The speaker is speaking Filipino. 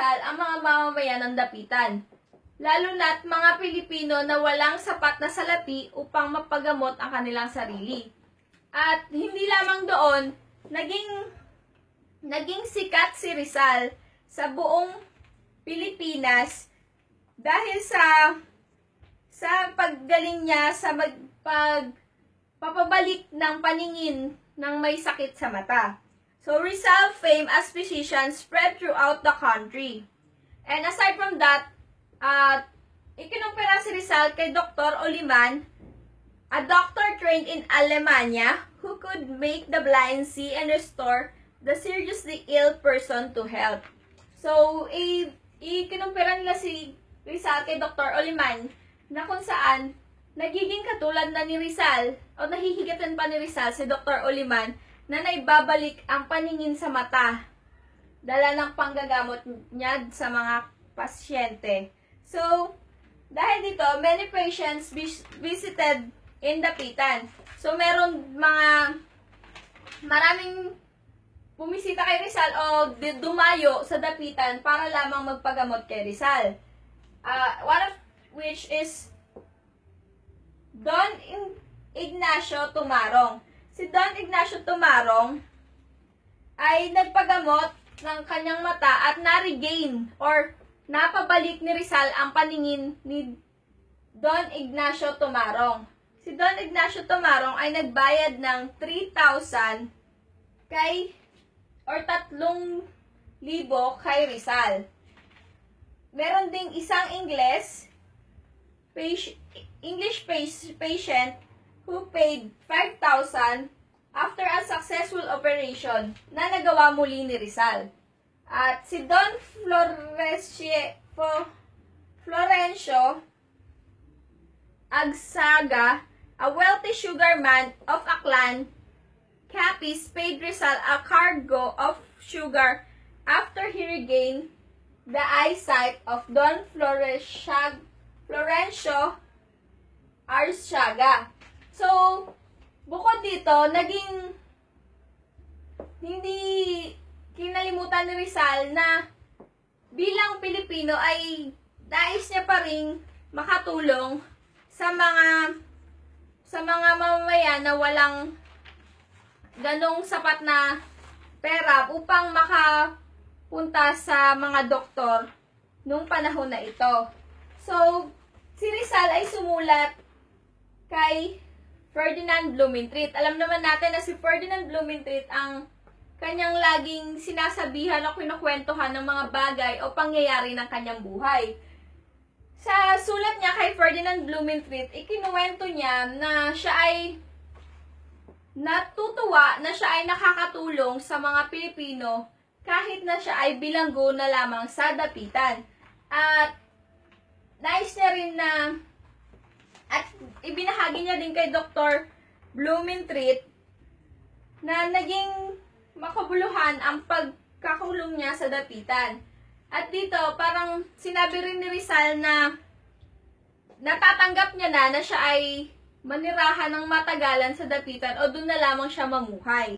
Rizal ang mga mamamayan ng Dapitan, lalo na't mga Pilipino na walang sapat na salapi upang mapagamot ang kanilang sarili. At hindi lamang doon, naging sikat si Rizal sa buong Pilipinas dahil sa paggaling niya sa papabalik ng paningin ng may sakit sa mata. So, Rizal fame as physician spread throughout the country. And aside from that, ikinumpira si Rizal kay Dr. Oliman, a doctor trained in Alemania who could make the blind see and restore the seriously ill person to health. So, ikinumpira nila si Rizal kay Dr. Oliman na kung saan nagiging katulad na ni Rizal o nahihigatan pa ni Rizal si Dr. Oliman na naibabalik ang paningin sa mata dala ng panggagamot niya sa mga pasyente. So, dahil dito, many patients visited in Dapitan. So, maraming bumisita kay Rizal o dumayo sa Dapitan para lamang magpagamot kay Rizal. One of which is Don Ignacio Tumarong. Si Don Ignacio Tumarong ay nagpagamot ng kanyang mata at na-regain or napabalik ni Rizal ang paningin ni Don Ignacio Tumarong. Si Don Ignacio Tumarong ay nagbayad ng 3,000 3,000 kay Rizal. Meron ding isang English patient who paid 5,000 after a successful operation na nagawa muli ni Rizal. At si Don Florencio Agsaga, a wealthy sugarman of Aklan, Capiz, paid Rizal a cargo of sugar after he regained the eyesight of Don Florencio Arzaga. So, bukod dito, hindi kinalimutan ni Rizal na bilang Pilipino ay nais niya pa ring makatulong sa mga mamamayan na walang ganong sapat na pera upang makapunta sa mga doktor nung panahon na ito. So, si Rizal ay sumulat kay Ferdinand Blumentritt. Alam naman natin na si Ferdinand Blumentritt ang kanyang laging sinasabihan o kinukwentuhan ng mga bagay o pangyayari ng kanyang buhay. Sa sulat niya kay Ferdinand Blumentritt, ikinuwento niya na siya ay natutuwa na siya ay nakakatulong sa mga Pilipino kahit na siya ay bilanggo na lamang sa Dapitan. At nais niya rin at ibinahagi niya din kay Dr. Blumentritt na naging makabuluhan ang pagkakulong niya sa Dapitan. At dito, parang sinabi rin ni Rizal na natatanggap niya na siya ay manirahan ng matagalan sa Dapitan o doon na lamang siya mamuhay.